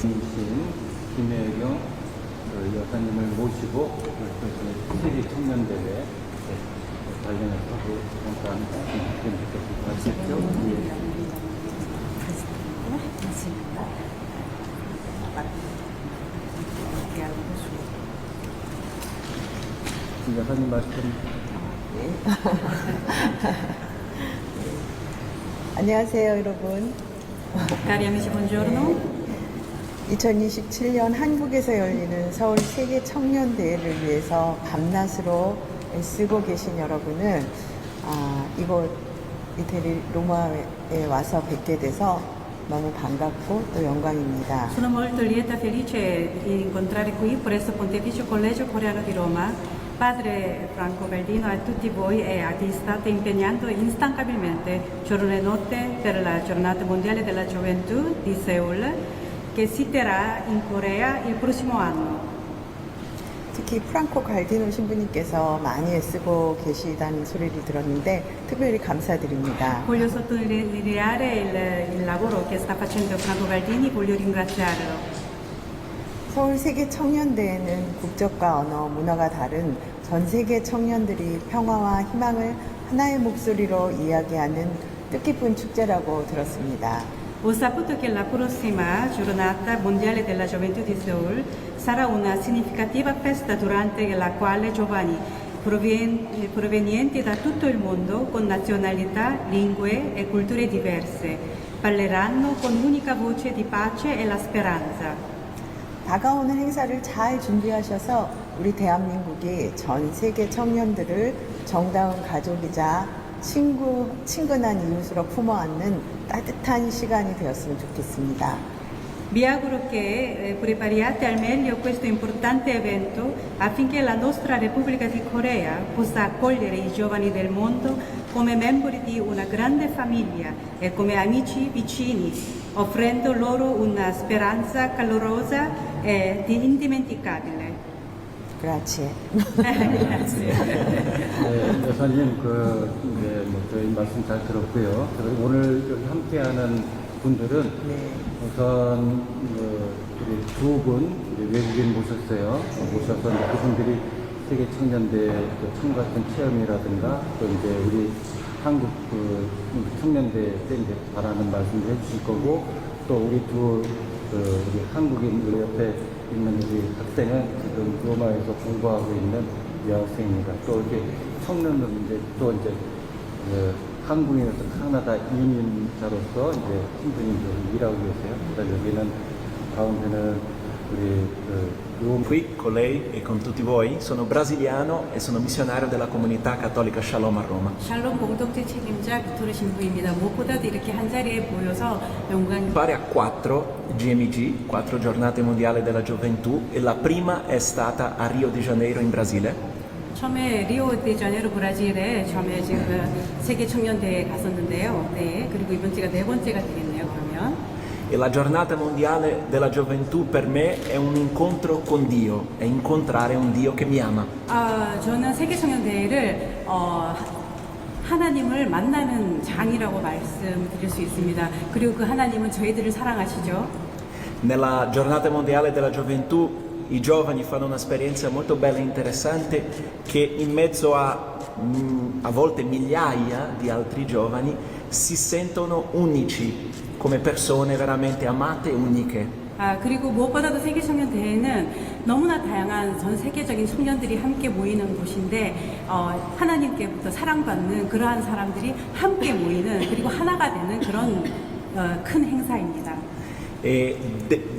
이신 김혜경 여사님을 모시고 세계 청년대회 관련해서 잠깐 말씀드렸습니다. 여사님 말씀. 안녕하세요, 여러분. Cari amici, buongiorno. 2027년 한국에서 열리는 서울 세계 청년대회를 위해서 밤낮으로 애쓰고 계신 여러분을 이곳 이태리 로마에 와서 뵙게 돼서 너무 반갑고 또 영광입니다. Sono molto lieta e felice di incontrare qui presso Pontificio Collegio Coreano di Roma Padre Franco Caldino e tutti voi e a chi state impegnando instancabilmente giorno e notte per la giornata mondiale della gioventù di Seoul che si terrà in Corea il prossimo anno. 특히 프랑코 갈디노 신부님께서 많이 애쓰고 계시다는 소리를 들었는데 특별히 감사드립니다. Voglio sottolineare il lavoro che sta facendo Franco Caldini, voglio ringraziarlo. 서울 세계 청년대회는 국적과 언어, 문화가 다른 전 세계 청년들이 평화와 희망을 하나의 목소리로 이야기하는 뜻깊은 축제라고 들었습니다. Ho saputo che la prossima giornata mondiale della gioventù di Seoul sarà una significativa festa durante la quale giovani provenienti da tutto il mondo con nazionalità, lingue e culture diverse parleranno con un'unica voce di pace e la speranza. 다가오는 행사를 잘 준비하셔서 우리 대한민국이 전 세계 청년들을 정다운 가족이자 친근한 이웃으로 품어안는 따뜻한 시간이 되었으면 좋겠습니다. Vi auguro che prepariate al meglio questo importante evento affinché la nostra Repubblica di Corea possa accogliere i giovani del mondo come membri di una grande famiglia e come amici vicini, offrendo loro una speranza calorosa e indimenticabile. Grazie. Grazie. 네, 여사님, 저희 말씀 잘 들었고요. 그리고 오늘 여기 함께하는 분들은 우선 우리 두 분 외국인 모셨어요. 모셔서 그분들이 세계 청년대회 참가했던 체험이라든가 또 이제 우리 한국 청년대회 때 이제 바라는 말씀도 해주실 거고 또 우리 우리 한국인 우리 옆에 있는 우리 학생은 지금 로마에서 공부하고 있는 여학생입니다. 또 이렇게 청년은 이제 한국인에서 캐나다 이민자로서 이제 신분이 일하고 계세요. 그다음 여기는 가운데는 우리 Qui con lei e con tutti voi sono brasiliano e sono missionario della comunità cattolica Shalom a Roma. 샬롬 공동체 책임자 비토르 신부입니다. 무엇보다도 이렇게 한 자리에 모여서 영광. Pare a 4 GMG, 4 giornate mondiali della gioventù e la prima è stata a Rio de Janeiro in Brasile. 처음에 리오데자네이루 브라질에 처음에 지금 세계 청년대회에 갔었는데요. 네, 그리고 이번 주가 네 번째가 되겠네요. 그러면. E la giornata mondiale della gioventù per me è un incontro con Dio, è incontrare un Dio che mi ama. 저는 세계 청년대회를 하나님을 만나는 장이라고 말씀드릴 수 있습니다. 그리고 그 하나님은 저희들을 사랑하시죠. Nella giornata mondiale della gioventù i giovani fanno un'esperienza molto bella e interessante che in mezzo a volte migliaia di altri giovani si sentono unici come persone veramente amate e uniche. 그리고 무엇보다도 세계 청년 대회는 너무나 다양한 전 세계적인 청년들이 함께 모이는 곳인데 하나님께부터 사랑받는 그러한 사람들이 함께 모이는 그리고 하나가 되는 그런 큰 행사입니다. E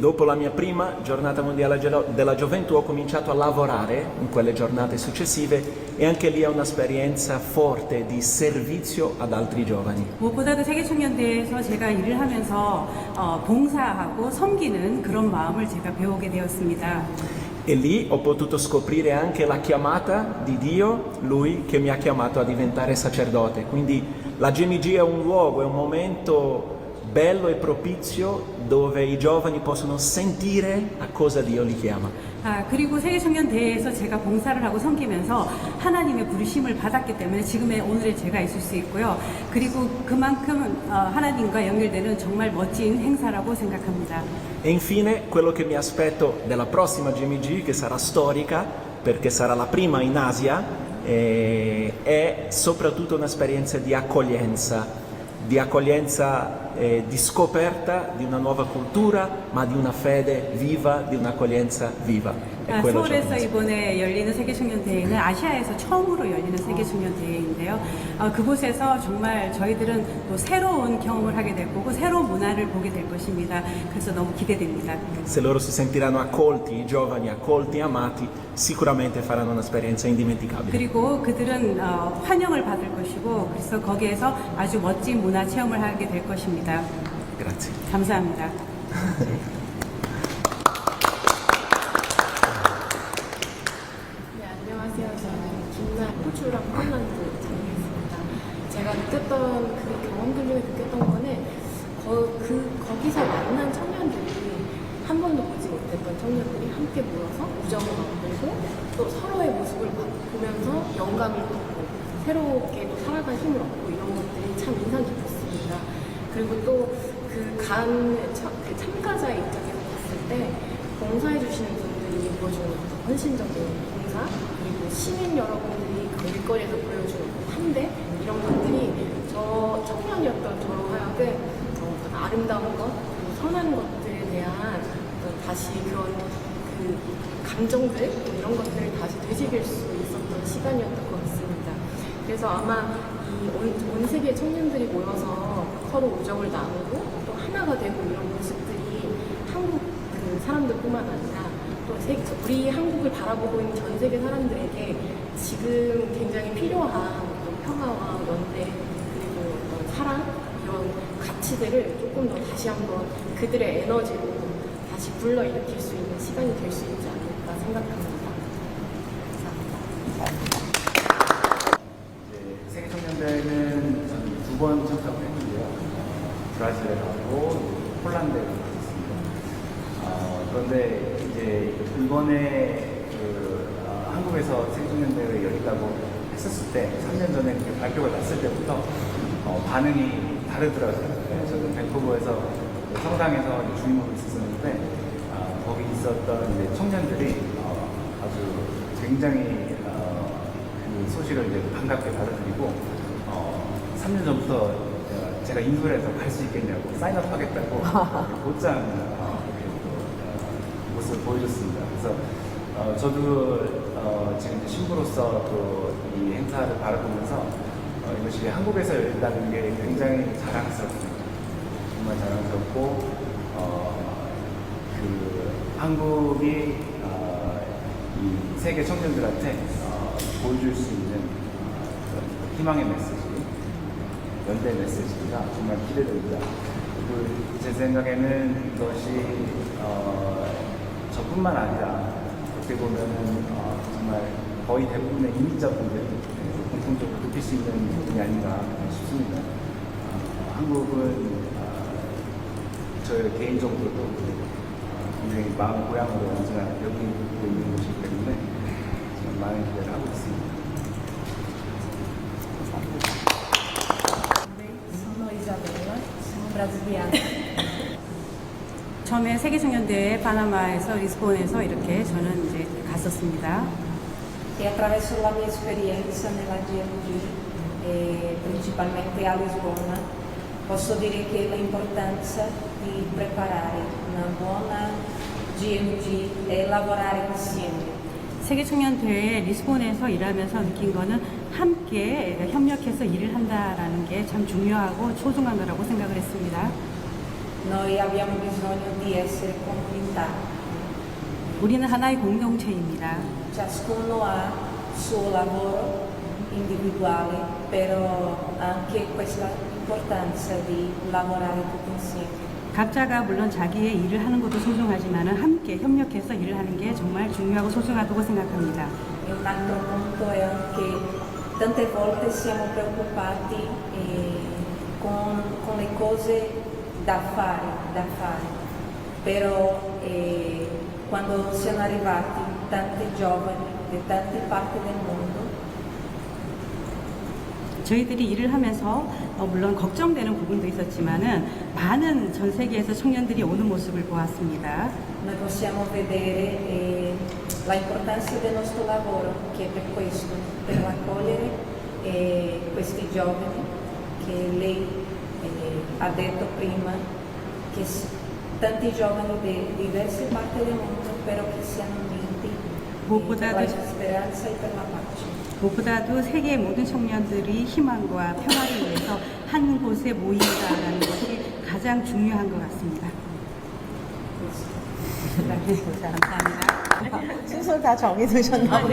dopo la mia prima giornata mondiale della gioventù ho cominciato a lavorare in quelle giornate successive e anche lì è un'esperienza forte di servizio ad altri giovani. 무엇보다도 세계 청년 대회에서 제가 일을 하면서 봉사하고 섬기는 그런 마음을 제가 배우게 되었습니다. E lì ho potuto scoprire anche la chiamata di Dio, Lui che mi ha chiamato a diventare sacerdote. Quindi la GMG è un luogo, è un momento bello e propizio dove i giovani possono sentire a cosa Dio li chiama. 그리고 세계청년대회에서 제가 봉사를 하고 섬기면서 하나님의 부르심을 받았기 때문에 지금의 오늘의 제가 있을 수 있고요. 그리고 그만큼 하나님과 연결되는 정말 멋진 행사라고 생각합니다. E infine quello che mi aspetto della prossima GMG, che sarà storica perché sarà la prima in Asia, è soprattutto un'esperienza di accoglienza, di scoperta di una nuova cultura, ma di una fede viva, di un'accoglienza viva. È quello che 서울에서 penso. 이번에 열리는 세계청년대회는 아시아에서 처음으로 열리는 세계청년대회인데요. 그곳에서 정말 저희들은 또 새로운 경험을 하게 될 거고 새로운 문화를 보게 될 것입니다. 그래서 너무 기대됩니다. Se loro si sentiranno accolti, i giovani accolti e amati, sicuramente faranno un'esperienza indimenticabile. 그리고 그들은 환영을 받을 것이고 그래서 거기에서 아주 멋진 문화 체험을 하게 될 것입니다. Grazie. 감사합니다. 네, 안녕하세요. 저는 김나 호주랑 폴란드 다니겠습니다. 제가 느꼈던 그 경험들 중에 느꼈던 거는 거기서 만난 청년들이 한 번도 보지 못했던 청년들이 함께 모여서 우정을 만들고 또 서로의 모습을 보면서 영감을 받고 새롭게 또 살아갈 힘을 얻고 이런 것들이 참 인상 깊었습니다. 그리고 또 그 참가자 입장에서 봤을 때 봉사해 주시는 분들이 보여주는 어떤 헌신적인 봉사, 그리고 시민 여러분들이 그 일거리에서 보여주는 환대, 이런 것들이 저 청년이었던 저로 하여금 어떤 아름다운 것, 그리고 선한 것들에 대한 어떤 다시 그런 그 감정들, 이런 것들을 다시 되새길 수 있었던 시간이었던 것 같습니다. 그래서 아마 이 온 세계 청년들이 모여서 서로 우정을 나누고 또 하나가 되고 이런 모습들이 한국 그 사람들뿐만 아니라 또 우리 한국을 바라보고 있는 전 세계 사람들에게 지금 굉장히 필요한 어떤 평화와 연대 그리고 어떤 사랑 이런 가치들을 조금 더 다시 한번 그들의 에너지로 다시 불러일으킬 수 있는 시간이 될 수 있지 않을까 생각합니다. 세계청년대회는 저는 2번 참석을 했는데요. 브라질에 가고 폴란드에 갔습니다. 그런데 이제 이번에 한국에서 세계청년대회 열린다고 했었을 때 3년 전에 그 발표가 났을 때부터 반응이 다르더라고요. 저는 밴쿠버에서 성당에서 주임으로 있었는데 거기 있었던 이제 청년들이 아주 굉장히 그 소식을 이제 반갑게 받아들이고 3년 전부터 제가 인솔해서 갈 수 있겠냐고 사인업 하겠다고 곧장 모습을 보여줬습니다. 그래서 저도 지금 이제 신부로서 또 이 행사를 바라보면서 이것이 한국에서 열린다는 게 굉장히 자랑스럽습니다. 정말 자랑스럽고 그 한국이 이 세계 청년들한테 보여줄 수 있는 그런 희망의 메시지, 연대 메시지가 정말 기대됩니다. 그리고 제 생각에는 이것이 저뿐만 아니라 어떻게 보면은 정말 거의 대부분의 이민자분들이 공통적으로 느낄 수 있는 부분이 아닌가 싶습니다. 한국은 저 개인적으로도 굉장히 마음 고향으로 언제나 여기고 있는 곳이기 때문에 저는 많은 기대를 하고 있습니다. Sono Isabella, sono brasiliana. 처음에 세계청년대회 파나마에서 리스본에서 이렇게 저는 이제 갔었습니다. E attraverso la mia esperienza nella GMG e principalmente a Lisbona posso dire che l'importanza di preparare una buona GMG è lavorare insieme. 세계청년대회 리스본에서 일하면서 느낀 거는 함께 협력해서 일을 한다라는 게 참 중요하고 소중한 거라고 생각을 했습니다. Noi abbiamo bisogno di essere comunità. 우리는 하나의 공동체입니다. Ciascuno ha il suo lavoro individuale, però anche questa importanza di lavorare tutti insieme. 각자가 물론 자기의 일을 하는 것도 소중하지만 함께 협력해서 일을 하는 게 정말 중요하고 소중하다고 생각합니다. E un altro punto è anche tante volte siamo preoccupati con le cose da fare. Però quando siano arrivati tanti giovani da tante parti del mondo, 저희들이 일을 하면서 물론 걱정되는 부분도 있었지만은 많은 전 세계에서 청년들이 오는 모습을 보았습니다. noi possiamo vedere l'importanza del nostro lavoro, che è per questo, per raccogliere questi giovani che lei ha detto prima, che tanti giovani di diverse parti del mondo, però che siano uniti per la speranza e per la pace. 무엇보다도 세계의 모든 청년들이 희망과 평화를 위해서 한 곳에 모인다라는 것이 가장 중요한 것 같습니다. 감사합니다. 순서 다 정해두셨나 봐요.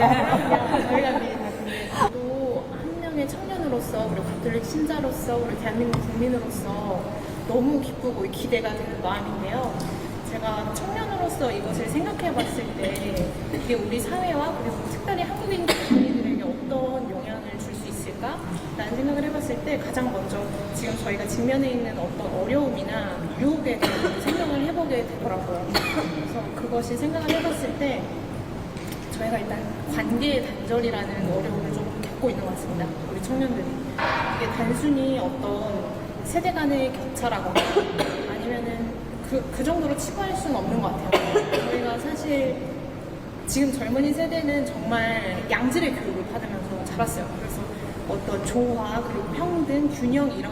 저희가 미리 다 준비해서 또 한 명의 청년으로서 그리고 가톨릭 신자로서 우리 대한민국 국민으로서 너무 기쁘고 기대가 되는 마음인데요. 제가 청년으로서 이것을 생각해 봤을 때 이게 우리 사회와 그리고 특별히 한국인 젊은이들에게 어떤 영향을 줄 수 있을까라는 생각을 해봤을 때 가장 먼저 지금 저희가 직면해 있는 어떤 어려움이나 유혹에 대해서 생각을 해보게 되더라고요. 그래서 그것이 생각을 해봤을 때 저희가 일단 관계의 단절이라는 어려움을 좀 겪고 있는 것 같습니다. 우리 청년들이. 이게 단순히 어떤 세대 간의 격차라거나 아니면은 그 정도로 치부할 수는 없는 것 같아요. 저희가 사실 지금 젊은이 세대는 정말 양질의 교육을 받으면서 자랐어요. 그래서 어떤 조화, 그리고 평등, 균형 이런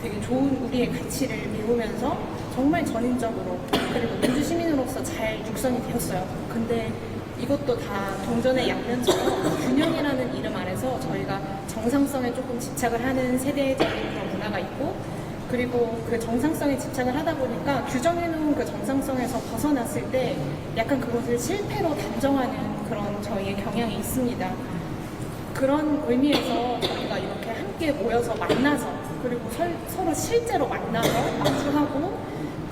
되게 좋은 우리의 가치를 배우면서 정말 전인적으로 그리고 민주시민으로서 잘 육성이 되었어요. 근데 이것도 다 동전의 양면처럼 균형이라는 이름 아래서 저희가 정상성에 조금 집착을 하는 세대적인 그런 문화가 있고 그리고 그 정상성에 집착을 하다 보니까 규정해놓은 그 정상성에서 벗어났을 때 약간 그것을 실패로 단정하는 그런 저희의 경향이 있습니다. 그런 의미에서 저희가 이렇게 함께 모여서 만나서 그리고 서로 실제로 만나서 마주하고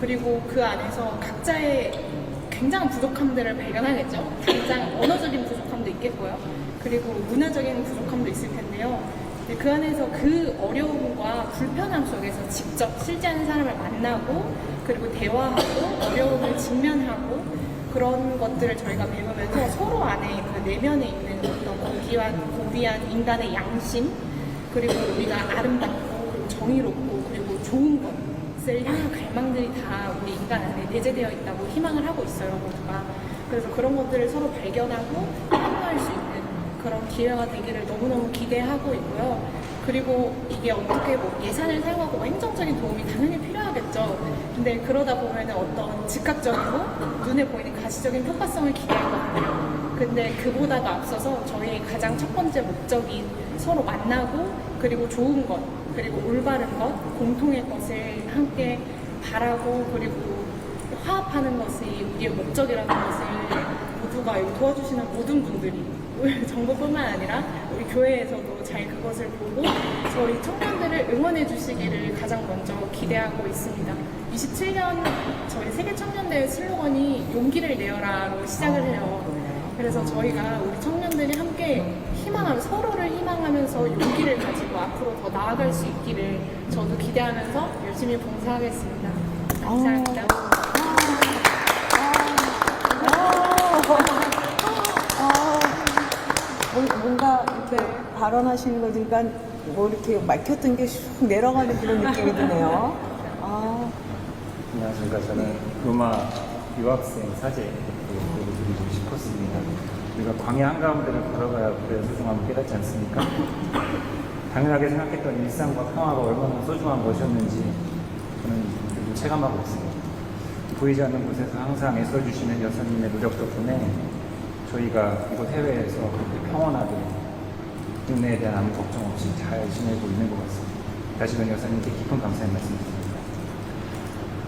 그리고 그 안에서 각자의 굉장한 부족함들을 발견하겠죠. 당장 언어적인 부족함도 있겠고요. 그리고 문화적인 부족함도 있을 텐데요. 그 안에서 그 어려움과 불편함 속에서 직접 실제하는 사람을 만나고 그리고 대화하고 어려움을 직면하고 그런 것들을 저희가 배우면서 서로 안에 그 내면에 있는 어떤 고귀한 인간의 양심 그리고 우리가 아름답고 그리고 정의롭고 그리고 좋은 것을 향한 갈망들이 다 우리 인간 안에 내재되어 있다고 희망을 하고 있어요, 모두가. 그래서 그런 것들을 서로 발견하고 향유할 수 있는 그런 기회가 되기를 너무너무 기대하고 있고요. 그리고 이게 어떻게 뭐 예산을 사용하고 뭐 행정적인 도움이 당연히 필요하겠죠. 근데 그러다 보면은 어떤 즉각적이고 눈에 보이는 가시적인 효과성을 기대하거든요. 근데 그보다도 앞서서 저희의 가장 첫 번째 목적인 서로 만나고 그리고 좋은 것 그리고 올바른 것 공통의 것을 함께 바라고 그리고 화합하는 것이 우리의 목적이라는 것을 모두가 여기 도와주시는 모든 분들이 정부뿐만 아니라 우리 교회에서도 잘 그것을 보고 저희 청년들을 응원해 주시기를 가장 먼저 기대하고 있습니다. 27년 저희 세계청년대회 슬로건이 용기를 내어라로 시작을 해요. 그래서 저희가 우리 청년들이 함께 희망하면서 서로를 희망하면서 용기를 가지고 앞으로 더 나아갈 수 있기를 저도 기대하면서 열심히 봉사하겠습니다. 감사합니다. 뭔가 이렇게 발언하시는 거 보니까 뭐 이렇게 막혔던 게 슉 내려가는 그런 느낌이 드네요. 안녕하십니까. 저는 로마 유학생 사제 보여드리고 싶었습니다. 우리가 광야 한가운데를 걸어가야 그의 소중함을 깨닫지 않습니까? 당연하게 생각했던 일상과 평화가 얼마나 소중한 것이었는지 저는 요즘 체감하고 있습니다. 보이지 않는 곳에서 항상 애써주시는 여사님의 노력 덕분에 저희가 이곳 해외에서 그렇게 평온하게 국내에 대한 아무 걱정 없이 잘 지내고 있는 것 같습니다. 다시금 여사님께 깊은 감사의 말씀드립니다.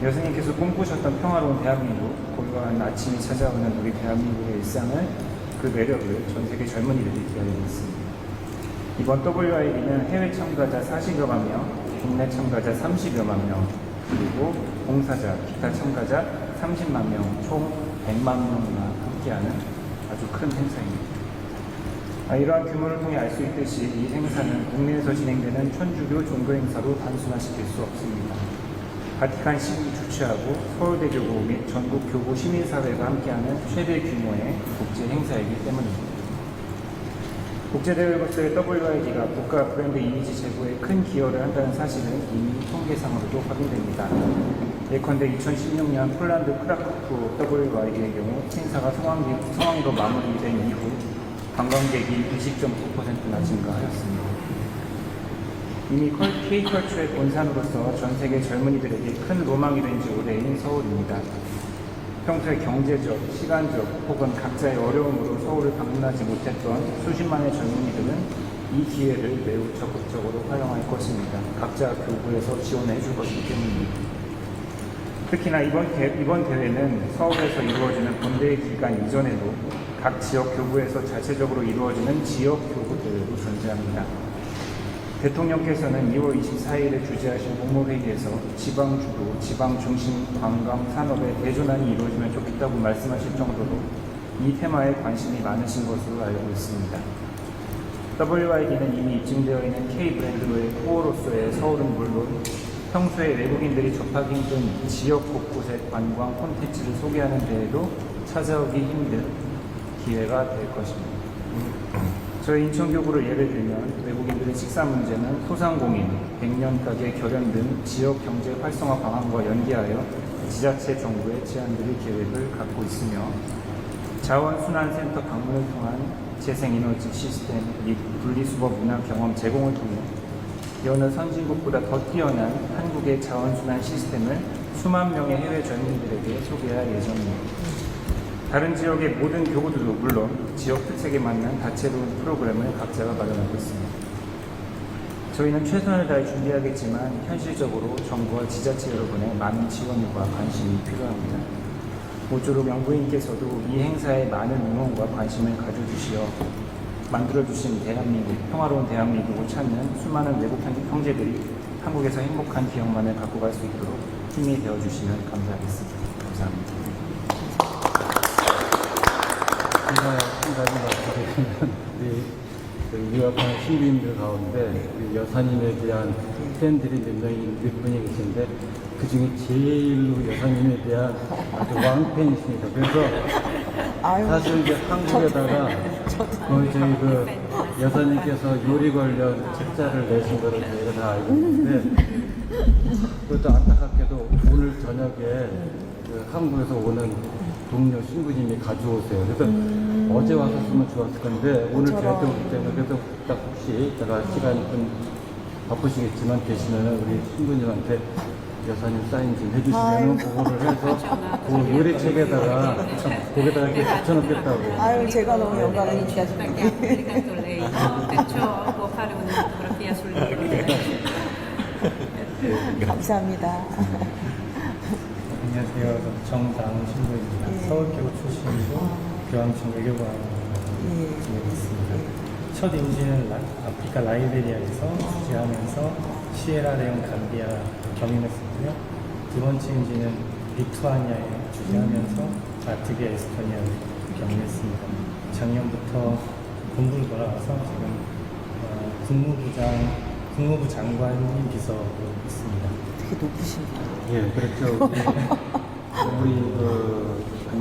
여사님께서 꿈꾸셨던 평화로운 대한민국, 고요한 아침이 찾아오는 우리 대한민국의 일상을 그 매력을 전 세계 젊은이들이 기다리고 있습니다. 이번 WIB는 해외 참가자 40여만 명, 국내 참가자 30여만 명, 그리고 봉사자, 기타 참가자 30만 명, 총 100만 명이나 함께하는 아주 큰 행사입니다. 이러한 규모를 통해 알 수 있듯이 이 행사는 국내에서 진행되는 천주교 종교 행사로 단순화시킬 수 없습니다. 바티칸 시국이 주최하고 서울대교구 및 전국 교구 시민사회가 함께하는 최대 규모의 국제 행사이기 때문입니다. 국제대회로서의 WID가 국가 브랜드 이미지 제고에 큰 기여를 한다는 사실은 이미 통계상으로도 확인됩니다. 예컨대 2016년 폴란드 크라쿠프 WID의 경우 행사가 성황리로 마무리된 이후 관광객이 20.9%나 증가하였습니다. 이미 K컬처의 본산으로서 전 세계 젊은이들에게 큰 로망이 된 지 오래인 서울입니다. 평소에 경제적, 시간적 혹은 각자의 어려움으로 서울을 방문하지 못했던 수십만의 젊은이들은 이 기회를 매우 적극적으로 활용할 것입니다. 각자 교구에서 지원해 줄 것이기 때문입니다. 특히나 이번 대회는 서울에서 이루어지는 본대회 기간 이전에도 각 지역 교구에서 자체적으로 이루어지는 지역 교구 대회로 존재합니다. 대통령께서는 2월 24일에 주재하신 국무회의에서 지방주도, 지방중심 관광 산업의 대전환이 이루어지면 좋겠다고 말씀하실 정도로 이 테마에 관심이 많으신 것으로 알고 있습니다. WID는 이미 입증되어 있는 K브랜드로의 코어로서의 서울은 물론 평소에 외국인들이 접하기 힘든 지역 곳곳의 관광 콘텐츠를 소개하는 데에도 찾아오기 힘든 기회가 될 것입니다. 저희 인천교구를 예를 들면 외국인들의 식사 문제는 소상공인, 백년가게 결연 등 지역 경제 활성화 방안과 연계하여 지자체 정부에 제안드릴 계획을 갖고 있으며 자원순환센터 방문을 통한 재생에너지 시스템 및 분리수거 문화 경험 제공을 통해 여느 선진국보다 더 뛰어난 한국의 자원순환 시스템을 수만 명의 해외 젊은이들에게 소개할 예정입니다. 다른 지역의 모든 교구들도 물론 지역 특색에 맞는 다채로운 프로그램을 각자가 마련하고 있습니다. 저희는 최선을 다해 준비하겠지만 현실적으로 정부와 지자체 여러분의 많은 지원과 관심이 필요합니다. 모쪼록 영부인께서도 이 행사에 많은 응원과 관심을 가져주시어 만들어주신 대한민국, 평화로운 대한민국을 찾는 수많은 외국 형제들이 한국에서 행복한 기억만을 갖고 갈 수 있도록 힘이 되어주시면 감사하겠습니다. 감사합니다. 제가 한 가지 말씀드리면 우리 유학하는 신부님들 가운데 우리 여사님에 대한 팬들이 몇 분이 계신데 그 중에 제일로 여사님에 대한 아주 왕팬이십니다. 그래서 사실 이제 한국에다가 저희 그 여사님께서 요리 관련 책자를 내신 거를 저희가 다 알고 있는데 그것도 안타깝게도 오늘 저녁에 그 한국에서 오는 동료 신부님이 가져오세요. 그래서 어제 왔었으면 좋았을 건데 오늘 제가 오기 때문에 그래서 딱 혹시 제가 시간이 좀 바쁘시겠지만 계시면 우리 신부님한테 여사님 사인 좀 해주시면 그거를 해서 그 요리책에다가 거기다가 이렇게 붙여놓겠다고. 아유, 제가 너무 영광입니다. Dedicato lei, perciò può fare una fotografia sul libro. 감사합니다. 안녕하세요. 정다운 신부입니다. 서울교구 출신이고 교황청 외교관으로 지내고 있습니다. 첫 임시는 아프리카 라이베리아에서 주재하면서 시에라레온 감비아 경임했었고요. 두 번째 임시는 리투아니아에 주재하면서 라트비아 에스토니아를 경임했습니다. 작년부터 본부로 돌아와서 지금 국무부 장관님 비서로 있습니다. 되게 높으십니다. 예, 그렇죠. 우리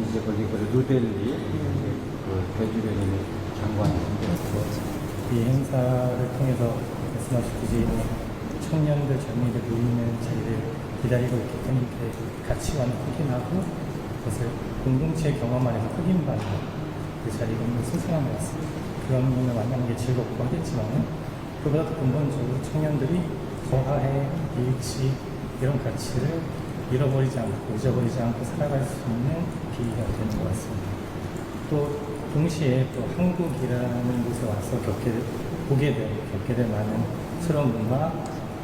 이제 거기 루델리 대주변인 장관인데 이 행사를 통해서 말씀하셨듯이 청년들, 젊은이들 모이는 자리를 기다리고 있기 때문에 가치관을 확인하고 그것을 공동체 경험 안에서 확인받는 그 자리가 너무 소중한 것 같습니다. 그런 분을 만나는 게 즐겁고 하겠지만 그보다도 근본적으로 청년들이 거하해, 일치 이런 가치를 잃어버리지 않고 잊어버리지 않고 살아갈 수 있는 계기가 되는 것 같습니다. 또 동시에 또 한국이라는 곳에 와서 겪게 될 많은 새로운 문화,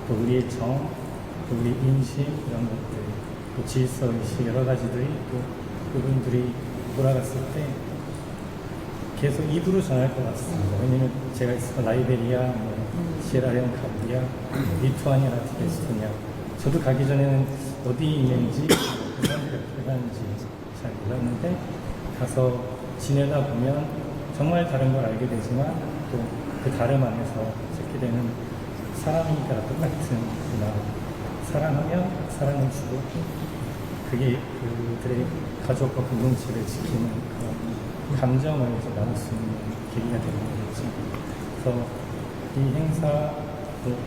또 우리의 정, 또 우리 인식 이런 것들, 또 질서의식 여러 가지들이 또 그분들이 돌아갔을 때 계속 입으로 전할 것 같습니다. 왜냐면 제가 있었던 라이베리아, 시에라레온 감비아, 리투아니아, 라트비아, 에스토니아 저도 가기 전에는 어디 있는지 그 사람들이 어떻게 사는지 잘 몰랐는데 가서 지내다 보면 정말 다른 걸 알게 되지만 또 그 다름 안에서 찾게 되는 사람이니까 똑같은 문화, 사랑하면 사랑을 주고 그게 그들의 가족과 공동체를 지키는 그런 감정을 이제 나눌 수 있는 계기가 되는 거겠죠. 그래서 이 행사도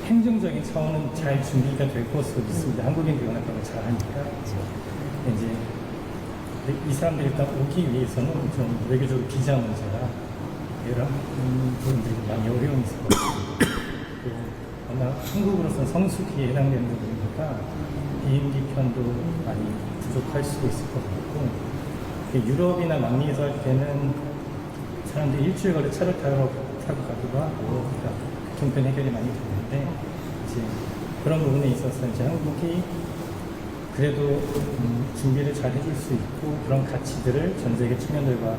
행정적인 차원은 잘 준비가 될 것으로 믿습니다. 한국인들이 워낙 그런 걸 잘 하니까. 이제 이 사람들이 일단 오기 위해서는 좀 외교적으로 비자 문제나 이런 부분들이 많이 어려움이 있을 것 같아요. 아마 한국으로서는 성수기에 해당되는 부분이니까 비행기 편도 많이 부족할 수도 있을 것 같고, 유럽이나 남미에서 할 때는 사람들이 일주일 걸려 차를 타고 가기도 하고, 그러니까 교통편 해결이 많이 되는데, 이제 그런 부분에 있어서 이제 한국이 그래도 준비를 잘 해줄 수 있고, 그런 가치들을 전 세계 청년들과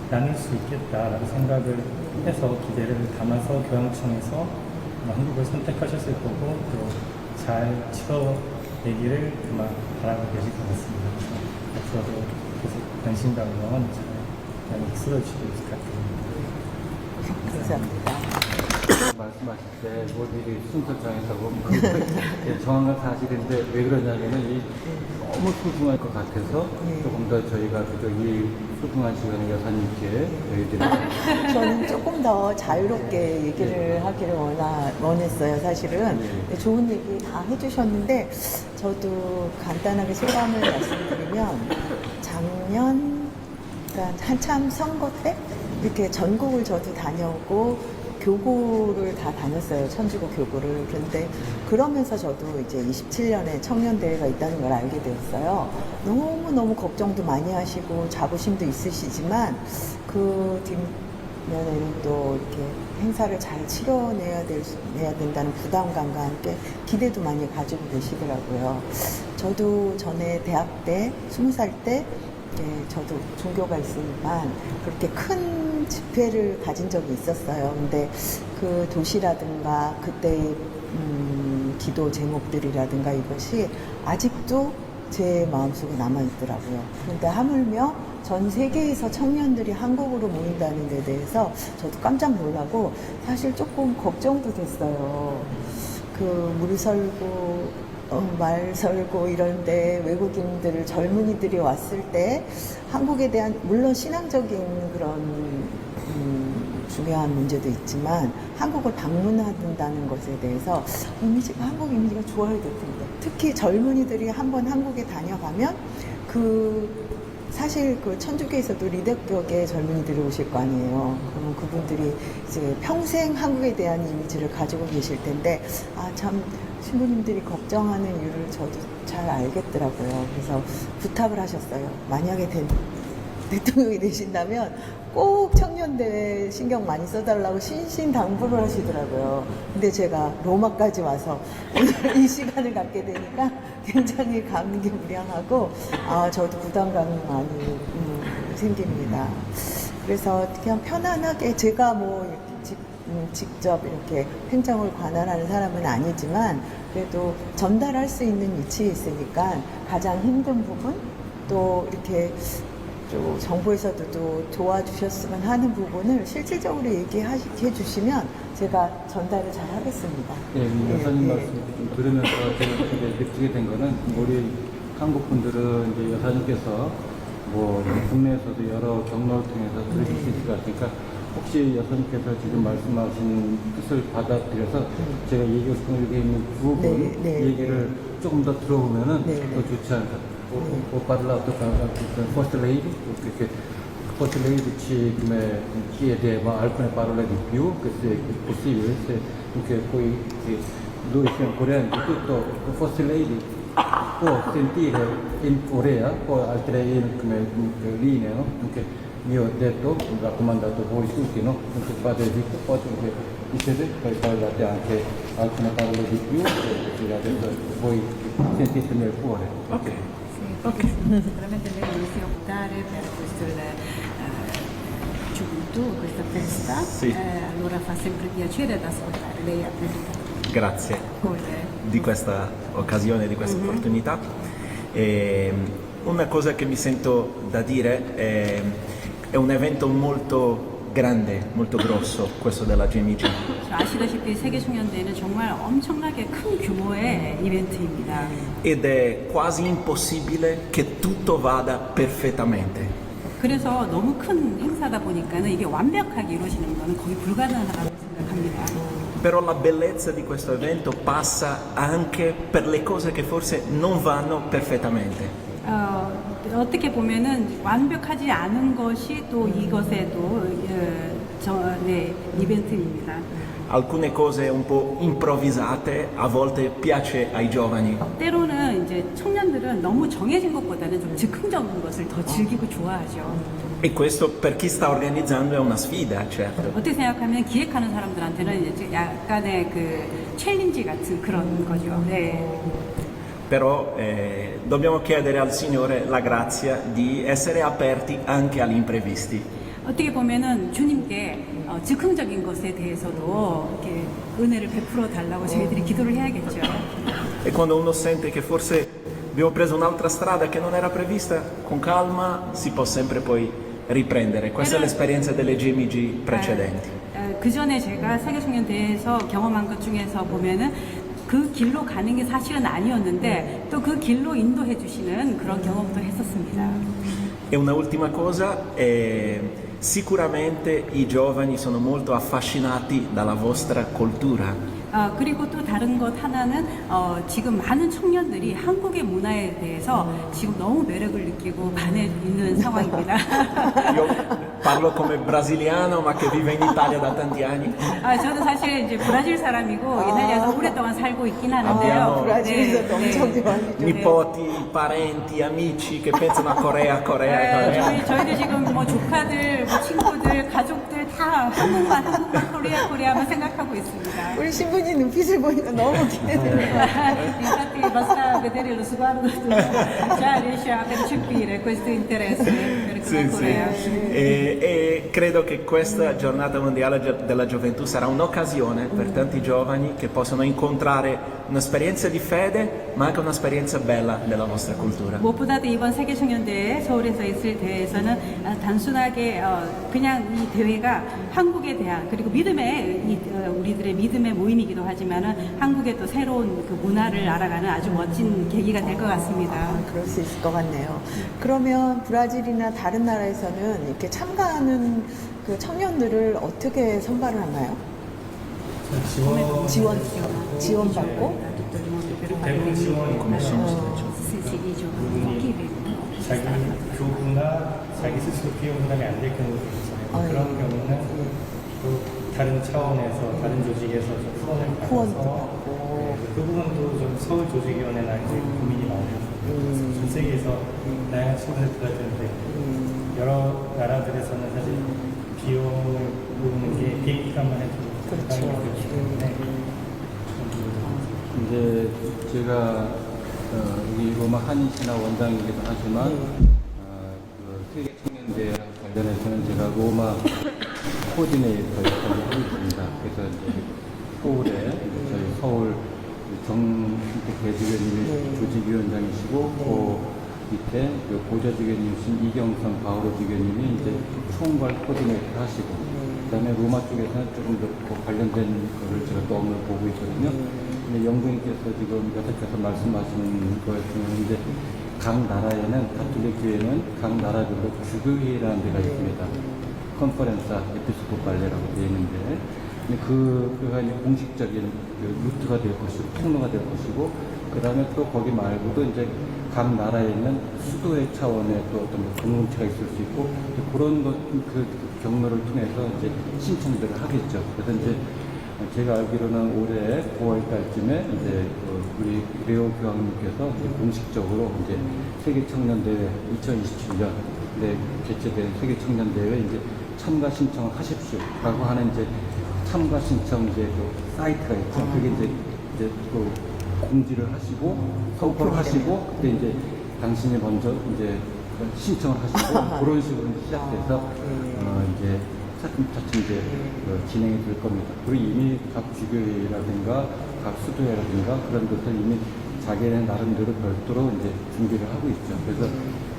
나눌 수 있겠다라고 생각을 해서 기대를 담아서 교황청에서 한국을 선택하셨을 거고, 또 잘 치러내기를 그만 바라고 계실 것 같습니다. 앞으로도 계속 관심과 응원 잘 많이 쓸어주시길 부탁드립니다. 감사합니다. 말씀하실 때 모델이 순서 정해서고 정한 건 사실인데 왜 그러냐면은 이 너무 소중할 것 같아서 조금 더 저희가 이 소중한 시간에 여사님께 저희들이 저는 조금 더 자유롭게 얘기를 하기를 원했어요, 사실은. 좋은 얘기 다 해주셨는데, 저도 간단하게 소감을 말씀드리면, 작년, 그러니까 한참 선거 때, 이렇게 전국을 저도 다녀오고, 교구를 다 다녔어요. 천주교 교구를. 그런데 그러면서 저도 이제 27년에 청년대회가 있다는 걸 알게 되었어요. 너무너무 걱정도 많이 하시고 자부심도 있으시지만 그 뒷면에는 또 이렇게 행사를 잘 치러내야 된다는 부담감과 함께 기대도 많이 가지고 계시더라고요. 저도 전에 대학 때, 20살 때 저도 종교가 있으니까 그렇게 큰 집회를 가진 적이 있었어요. 근데 그 도시라든가 그때의 기도 제목들이라든가 이것이 아직도 제 마음속에 남아있더라고요. 그런데 하물며 전 세계에서 청년들이 한국으로 모인다는 데 대해서 저도 깜짝 놀라고 사실 조금 걱정도 됐어요. 그 물 설고 말 설고 이런데 외국인들 젊은이들이 왔을 때 한국에 대한 물론 신앙적인 그런 중요한 문제도 있지만 한국을 방문한다는 것에 대해서 한국 이미지가 좋아야 될 텐데 특히 젊은이들이 한번 한국에 다녀가면 사실 그 천주교에서도 리더격의 젊은이들이 오실 거 아니에요. 그러면 그분들이 이제 평생 한국에 대한 이미지를 가지고 계실 텐데, 참, 신부님들이 걱정하는 이유를 저도 잘 알겠더라고요. 그래서 부탁을 하셨어요. 만약에 대통령이 되신다면 꼭 청년대회 신경 많이 써달라고 신신당부를 하시더라고요. 근데 제가 로마까지 와서 오늘 이 시간을 갖게 되니까 굉장히 감개무량하고 저도 부담감이 많이 생깁니다. 그래서 그냥 편안하게 제가 뭐 직접 이렇게 행정을 관할하는 사람은 아니지만 그래도 전달할 수 있는 위치에 있으니까 가장 힘든 부분 또 이렇게 또 정부에서도 또 도와주셨으면 하는 부분을 실질적으로 얘기해 주시면 제가 전달을 잘 하겠습니다. 여사님 말씀 좀 들으면서 제가 느끼게 된 거는 우리 한국 분들은 이제 여사님께서 뭐 국내에서도 여러 경로를 통해서 들으실 수 있을 것 같으니까 혹시 여사님께서 지금 말씀하신 뜻을 받아들여서 제가 얘기하고 싶은 여기 있는 부분 얘기를 조금 더 들어보면은 더 좋지 않을까. Ho parlato con First Lady, perché First Lady ci chiedeva alcune parole di più, che se è possibile, perché poi noi siamo coreani, tutto First Lady può sentire in Corea, poi altre linee, no? Perché io ho detto, ho raccomandato voi tutti, no? Perché fate di poi dicete, poi parlate anche alcune parole di più, che adesso voi sentite nel cuore. Ok. Sicuramente lei non si optare per questo gioventù, questa festa, Sì. Allora fa sempre piacere ad ascoltare, lei ha dedicato Grazie di questa occasione, di questa opportunità. Una cosa che mi sento da dire è un evento molto grande, molto grosso, questo della GMG. 아시다시피 세계 청년대회는 정말 엄청나게 큰 규모의 이벤트입니다. ed è quasi impossibile che tutto vada perfettamente. 그래서 너무 큰 행사다 보니까는 이게 완벽하게 이루어지는 거는 거의 불가능하다고 생각합니다. Però la bellezza di questo evento passa anche per le cose che forse non vanno perfettamente. 어떻게 보면은 완벽하지 않은 것이 또 이것에도 이벤트입니다. Alcune cose un po' improvvisate a volte piace ai giovani. 때로는 이제 청년들은 너무 정해진 것보다는 좀 즉흥적인 것을 더 즐기고 좋아하죠. E questo per chi sta organizzando è una sfida, certo. 어떻게 생각하면 기획하는 사람들한테는 이제 약간의 그 챌린지 같은 그런 거죠. 네. Però dobbiamo chiedere al Signore la grazia di essere aperti anche agli imprevisti. 어떻게 보면은 주님께 즉흥적인 것에 대해서도 이렇게 은혜를 베풀어 달라고 저희들이 기도를 해야겠죠. E quando uno sente che forse abbiamo preso un'altra strada che non era prevista, con calma si può sempre poi riprendere. Questa è l'esperienza delle GMG precedenti. 그 전에 제가 세계청년대회에서 경험한 것 중에서 보면은 그 길로 가는 게 사실은 아니었는데 또 그 길로 인도해 주시는 그런 경험도 했었습니다. E una ultima cosa, sicuramente i giovani sono molto affascinati dalla vostra cultura. 그리고 또 다른 것 하나는 지금 많은 청년들이 한국의 문화에 대해서 지금 너무 매력을 느끼고 반해 있는 상황입니다. Io parlo come brasiliano ma che vive in Italia da tanti anni. 저는 사실 이제 브라질 사람이고 이탈리아에서 오랫동안 살고 있긴 하는데요. abbiamo 브라질에서도 엄청 좋아하죠. Nipoti, parenti, amici che pensano a Corea, Corea, Corea. 저희들 지금 뭐 조카들, 뭐 친구들, 가족들 다 한국만 코리아만 생각하고 있습니다. 우리 신부님 눈빛을 보니까 너무 기대돼요. Infatti basta vedere lo sguardo già riesce a percepire questo interesse per la Corea. E credo che questa giornata mondiale della gioventù sarà un'occasione per tanti giovani che possano incontrare un'esperienza di fede ma anche un'esperienza bella della vostra cultura. 무엇보다도 이번 세계청년대회 서울에서 있을 대회에서는 단순하게 그냥 이 대회가 한국에 대한 그리고 믿음의 우리들의 믿음의 모임이기도 하지만은 한국의 또 새로운 그 문화를 알아가는 아주 멋진 계기가 될 것 같습니다. 그럴 수 있을 것 같네요. 그러면 브라질이나 다른 나라에서는 이렇게 참가하는 그 청년들을 어떻게 선발을 하나요? 지원받고? 대부분 지원이 자기 교부나 자기 스스로 비용 부담이 안 될 경우도 있잖아요. 그런 경우는 또 다른 차원에서 다른 조직에서 좀 후원을 받아서 그 부분도 좀 서울 조직위원회나 이제 고민이 많아서 전 세계에서 다양한 지원을 들어야 되는데 여러 나라들에서는 사실 비용을 모으는 게 비행기값만 해도 부담이 그렇기 때문에 이제 제가 여기 로마 한인신화 원장이기도 하지만 그 세계 청년대회랑 관련해서는 제가 로마 코디네이터 역할을 하고 있습니다. 그래서 이제 서울에 저희 서울 정신택 대주교님이 조직위원장이시고 그 밑에 그 보좌주교님이신 이경선 바오로 주교님이 이제 총괄 코디네이터 하시고 그다음에 로마 쪽에서는 조금 더 관련된 거를 제가 또 오늘 보고 있거든요. 근데 영부인께서 지금 여태까지 말씀하시는 거였으면 이제 각 나라에는 가톨릭 교회는 각 나라별로 주교회라는 데가 있습니다. 컨퍼런사 에피스코팔레라고 되어 있는데 그가 이제 공식적인 그 루트가 될 것이고 통로가 될 것이고 그 다음에 또 거기 말고도 이제 각 나라에 있는 수도의 차원의 또 어떤 공동체가 있을 수 있고 그런 것 그 경로를 통해서 이제 신청들을 하겠죠. 그래서 이제 제가 알기로는 올해 9월 달쯤에 이제 우리 레오 교황님께서 이제 공식적으로 이제 세계 청년대회 2027년 개최된 세계 청년대회에 이제 참가 신청을 하십시오라고 하는 이제 참가 신청 이제 그 사이트가 있죠. 그게 이제 또 공지를 하시고 선포를 하시고 그때 이제 당신이 먼저 이제 신청을 하시고 그런 식으로 시작돼서 이제 차츰차츰 이제 진행이 될 겁니다. 그리고 이미 각 주교회라든가 각 수도회라든가 그런 것들 이미 자기네 나름대로 별도로 이제 준비를 하고 있죠. 그래서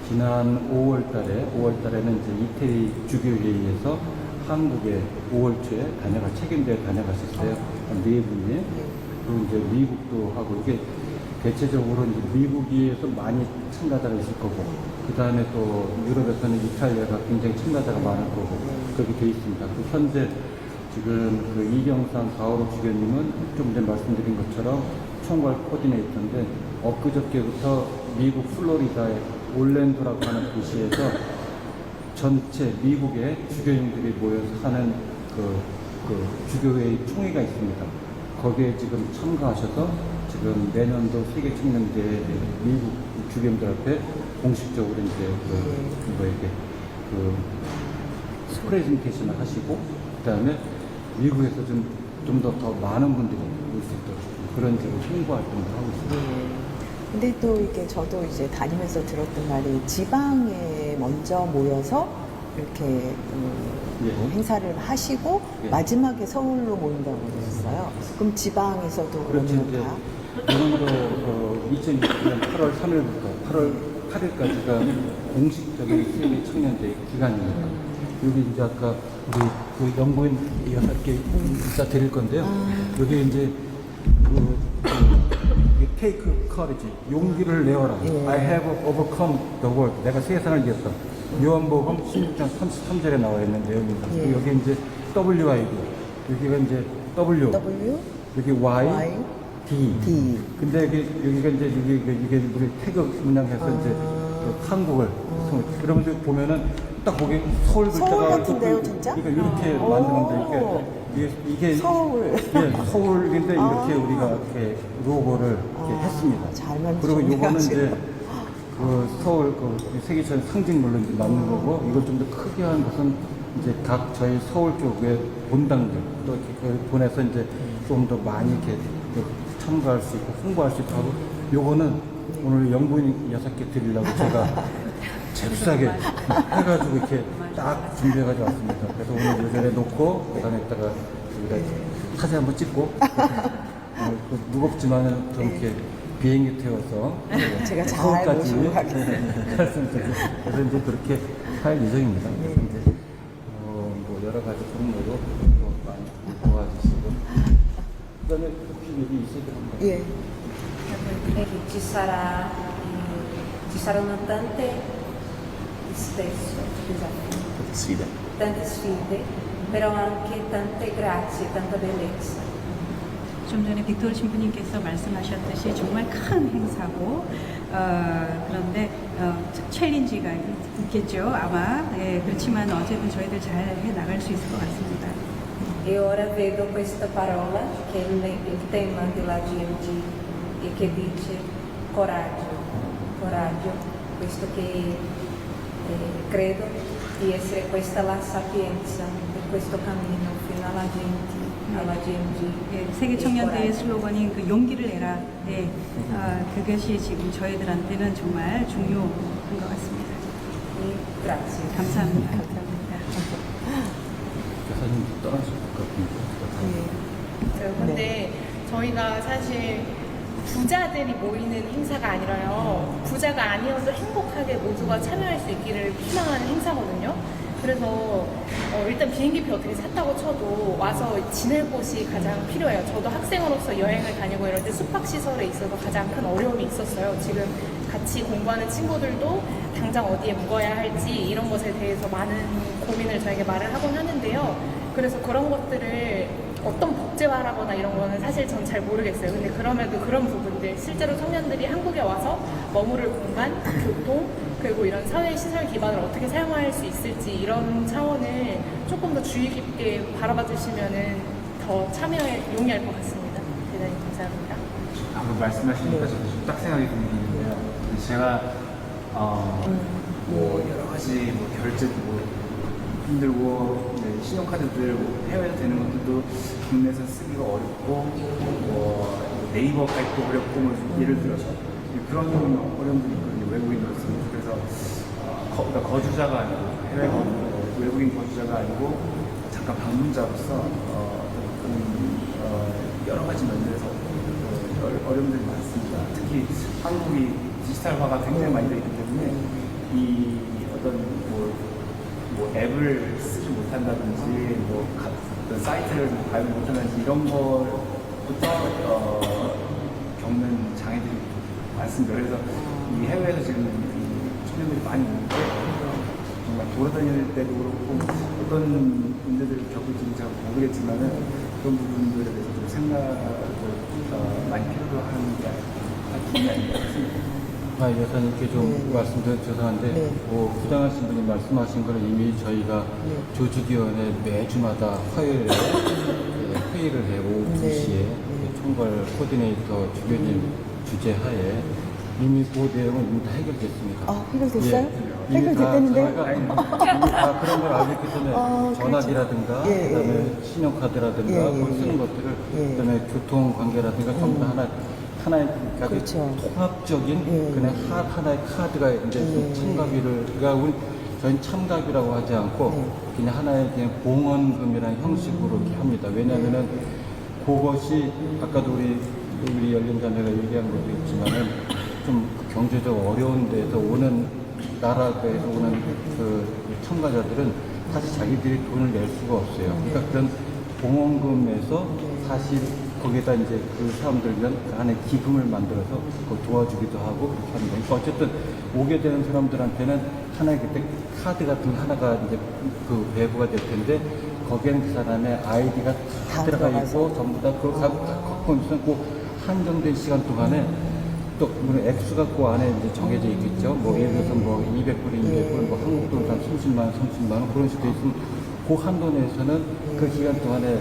지난 5월달에는 이제 이태리 주교회의에서 한국에 5월 초에 책임대회 다녀가셨어요. 한 4분이. 그리고 이제 미국도 하고 이게 대체적으로 이제 미국에서 많이 참가자가 있을 거고, 그 다음에 또 유럽에서는 이탈리아가 굉장히 참가자가 많을 거고, 그렇게 돼 있습니다. 그 현재 지금 그 이경상 가오로 주교님은 좀 전에 말씀드린 것처럼 총괄 코디네이터인데, 엊그저께부터 미국 플로리다의 올랜도라고 하는 도시에서 전체 미국의 주교님들이 모여서 하는 그 주교회의 총회가 있습니다. 거기에 지금 참가하셔서 지금 내년도 세계 청년대회 미국 주교님들 앞에 공식적으로 이제 프레젠테이션을 하시고, 그 다음에 미국에서 좀 더 많은 분들이 올 수 있도록 그런 지금 홍보 활동을 하고 있습니다. 근데 또 이게 저도 이제 다니면서 들었던 말이 지방에 먼저 모여서 이렇게 행사를 하시고 예. 마지막에 서울로 모인다고 그랬어요. 그럼 지방에서도 그렇지, 그러면 이제 다 이번도 2020년 8월 3일부터 8월 8일까지가 공식적인 세계 청년대 기간입니다. 여기 이제 아까 우리 그 연구인 6개 인사 드릴 건데요. 여기 이제 테이크 커리지, 용기를 내어라. 예. I have overcome the world. 내가 세상을 이겼다. 요한복음 16장 33절에 나와 있는 내용입니다. 예. 여기 이제 WI고, 여기가 이제 W, W, 여기 Y, Y, D. D. 근데 여기가 이제 이게 우리 태극 문양해서 이제 그 한국을 그러면서 보면은 딱 거기 서울 글자가 서울 같은데요, 진짜? 그러니까 이렇게 만드는데 이게 서울. 예, 서울인데 이렇게 우리가 이렇게 로고를 이렇게 했습니다. 잘 만드셨네요, 그리고 요거는 이제 지금. 그 서울 그 세계적 상징물로 이제 만든 거고, 이걸 좀 더 크게 한 것은 이제 각 저희 서울 쪽의 본당들 또 이렇게 보내서 이제 좀 더 많이 이렇게 참가할 수 있고 홍보할 수 있고 하고, 요거는 오늘 연구인 6개 드리려고 제가 잽싸게 해가지고 이렇게 딱 준비해가지고 왔습니다. 그래서 오늘 요전에 놓고 그다음에다가 여기다 사진 한번 찍고 무겁지만은 좀 이렇게 비행기 태워서 제가 잘 서울까지 모시고 가겠습니다. 그래서 이제 그렇게 할 예정입니다. 그래서 이제 뭐 여러 가지 종류로 또 많이 도와주시고, 그다음에 혹시 여기 있어야 되는가요? 예. Ci saranno tante Sfide. tante sfide, però anche tante grazie, tanta bellezza. 좀 전에 빅토르 신부님께서 말씀하셨듯이 정말 큰 행사고, 그런데 챌린지가 있겠죠, 아마. 예, 그렇지만 어쨌든 저희들 잘 해 나갈 수 있을 것 같습니다. E ora vedo questa parola che è il tema della GMG e che dice coraggio, coraggio, questo che credo di essere questa la sapienza per questo cammino fino alla GMG. 예, 세계 청년대회 슬로건인 그 용기를 내라. 예, 그것이 지금 저희들한테는 정말 중요한 것 같습니다. E grazie. 감사합니다. 감사합니다. 교사님 떠나실 것 같은데. 근데 저희가 사실 부자들이 모이는 행사가 아니라요, 부자가 아니어도 행복하게 모두가 참여할 수 있기를 희망하는 행사거든요. 그래서 일단 비행기표 어떻게 샀다고 쳐도 와서 지낼 곳이 가장 필요해요. 저도 학생으로서 여행을 다니고 이럴 때 숙박시설에 있어서 가장 큰 어려움이 있었어요. 지금 같이 공부하는 친구들도 당장 어디에 묵어야 할지 이런 것에 대해서 많은 고민을 저에게 말을 하곤 하는데요. 그래서 그런 것들을 어떤 복제화라거나 이런 거는 사실 전 잘 모르겠어요. 근데 그럼에도 그런 부분들, 실제로 청년들이 한국에 와서 머무를 공간, 교통, 그리고 이런 사회시설 기반을 어떻게 사용할 수 있을지 이런 차원을 조금 더 주의 깊게 바라봐 주시면은 더 참여에 용이할 것 같습니다. 대단히 감사합니다. 방금 말씀하시니까 저도 좀 딱 생각이 드는 게 있는데요. 제가 뭐 여러 가지 뭐 결제 뭐 힘들고 신용카드들 뭐 해외에서 되는 것들도 국내에서 쓰기가 어렵고 뭐 네이버 가입도 어렵고 뭐 예를 들어서 그런 어려움들이 있거든요. 외국인으로서. 그래서 그러니까 거주자가 아니고 해외 외국인 거주자가 아니고 잠깐 방문자로서 여러 가지 면에서 어려움들이 많습니다. 특히 한국이 디지털화가 굉장히 많이 되어 있기 때문에 이 어떤 뭐 앱을 쓰지 못한다든지 뭐 사이트를 가입 못한다든지 이런 것부터 겪는 장애들이 많습니다. 그래서 이 해외에서 지금 이 청년들이 많이 오는데 정말 돌아다닐 때도 그렇고 어떤 문제들을 겪을지는 잘 모르겠지만은 그런 부분들에 대해서 좀 생각을 많이 필요로 하는 게 아닌가 싶습니다. 아, 여사님께 좀 네. 말씀드려 죄송한데, 네. 뭐, 부장하신 분이 말씀하신 거는 이미 저희가 네. 조직위원회 매주마다 화요일에 회의를 해, 오후 네. 2시에 총괄 코디네이터 주교님 주재하에 이미 그 내용은 이미 다 해결됐습니다. 아, 해결됐어요? 이미 해결됐다는데? 다 이미 다 그런 걸 알고 있기 때문에 아, 그렇죠. 전화기라든가 예, 그다음에 신용카드라든가 예, 예, 그걸 쓰는 예. 것들을 예. 그다음에 교통관계라든가 전부 다 하나의 그러니까 그렇죠. 통합적인 예. 그냥 하나의 카드가 이제 예. 참가비를 그러니까 저희는 참가비라고 하지 않고 예. 그냥 하나의 그냥 봉헌금이라는 형식으로 이렇게 합니다. 왜냐하면은 그것이 아까도 우리 연령자매가 얘기한 것도 있지만은 좀 경제적 어려운 데서 오는 나라에서 오는 그 참가자들은 사실 자기들이 돈을 낼 수가 없어요. 그러니까 그런 봉헌금에서 사실 거기에다 이제 그 사람들 위한 그 안에 기금을 만들어서 그걸 도와주기도 하고 그렇게 합니다. 그러니까 어쨌든 오게 되는 사람들한테는 하나의 그때 카드 같은 게 하나가 이제 그 배부가 될 텐데 거기에는 그 사람의 아이디가 다 들어가 있고 전부 다 그걸 갖고 있으면 그 한정된 시간 동안에 또 물론 액수가 그 안에 이제 정해져 있겠죠. 뭐 예를 들어서 뭐 200불이 200불, 뭐 한국 돈으로 한 30만 원, 30만 원 그런 식으로 있으면 그 한도 내에서는 그 기간 동안에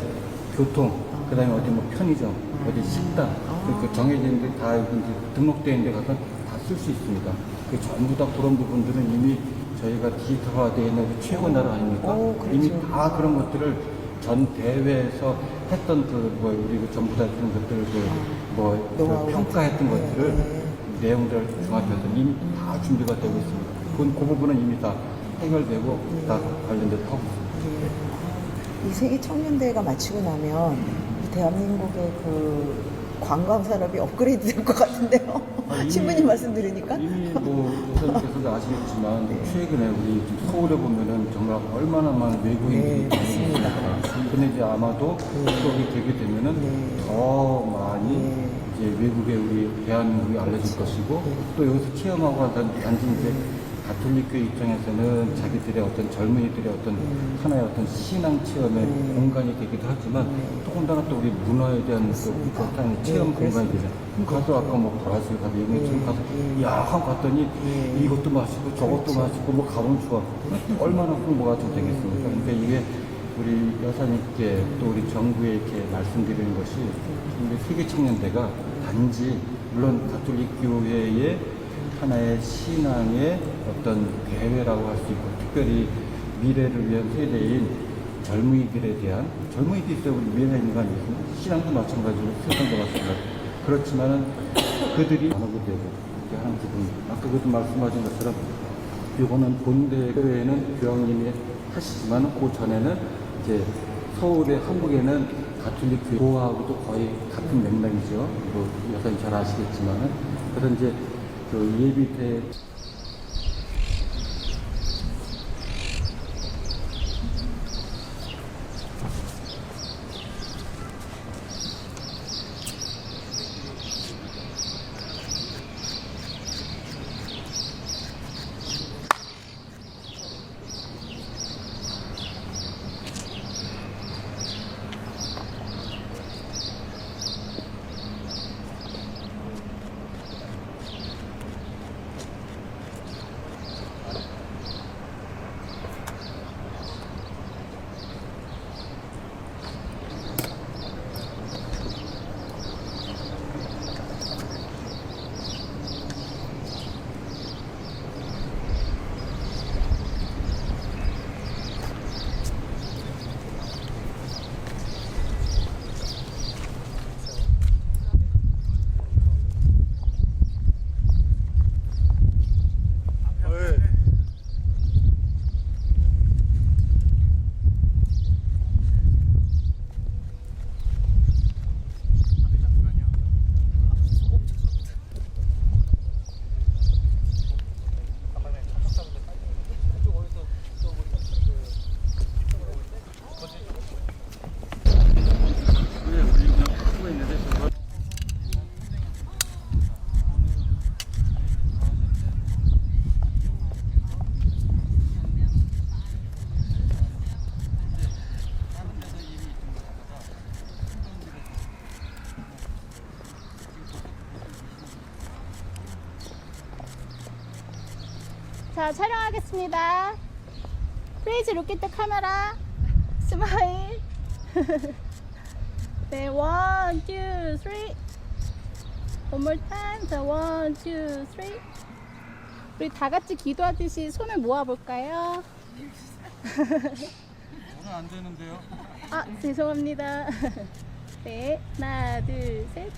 교통, 그 다음에 어디 뭐 편의점, 어디 식당, 그 정해진 데 다 이제 등록되어 있는 데 가서 다 쓸 수 있습니다. 그 전부 다 그런 부분들은 이미 저희가 디지털화되어 있는 그 최고 나라 아닙니까? 오, 그렇죠. 이미 다 그런 것들을 전 대회에서 했던 우리 전부 다 그런 것들 노하우 평가했던 같은 것들을 내용들을 종합해서 이미 다 준비가 되고 있습니다. 그 부분은 이미 다 해결되고 다 관련돼서 하고 있습니다. 이 세계 청년대회가 마치고 나면 이 대한민국의 그 관광 산업이 업그레이드 될 것 같은데요. 신부님 말씀 들으니까. 이미 뭐 여사님께서도 아시겠지만 최근에 우리 지금 서울에 보면은 정말 얼마나 많은 외국인들이 네, 맞습니다. 근데 이제 아마도 그렇게 되게 되면은 더 많이 이제 외국에 우리 대한민국이 알려질 것이고 또 여기서 체험하고 단지 이제 가톨릭교 입장에서는 자기들의 어떤 젊은이들의 어떤 하나의 어떤 신앙 체험의 공간이 되기도 하지만 더군다나 또 우리 문화에 대한 또 어떤 체험 공간이 되잖아요. 가서 아까 뭐 브라질 가서 얘기했지만 가서 야 하고 갔더니 이것도 맛있고 저것도 맛있고 뭐 가보면 좋아. 얼마나 홍보가 좀 되겠습니까? 그러니까 이게 우리 여사님께 또 우리 정부에 이렇게 말씀드리는 것이 우리 세계청년대가 단지 물론 가톨릭 교회의 하나의 신앙의 어떤 대회라고 할 수 있고 특별히 미래를 위한 세대인 젊은이들에 대한 젊은이들이 있어요. 우리 미래 인간이 있습니다. 신앙도 마찬가지고 세상도 마찬가지고 그렇지만은 그들이 나누게 되고 이렇게 하는 부분 아까 그도 말씀하신 것처럼 이거는 본대회에는 교황님이 하시지만 그 전에는 이제 서울에 한국에는 가톨릭 교회하고도 거의 같은 맥락이죠. 뭐 여사님 잘 아시겠지만은 그래서 이제 그 예비 때 자, 촬영하겠습니다. Please look at the camera. Smile. 네, 1, 2, 3. One more time. 자, 1, 2, 3. 우리 다 같이 기도하듯이 손을 모아볼까요? 오늘 안 되는데요. 아, 죄송합니다. 네, 하나, 둘, 셋.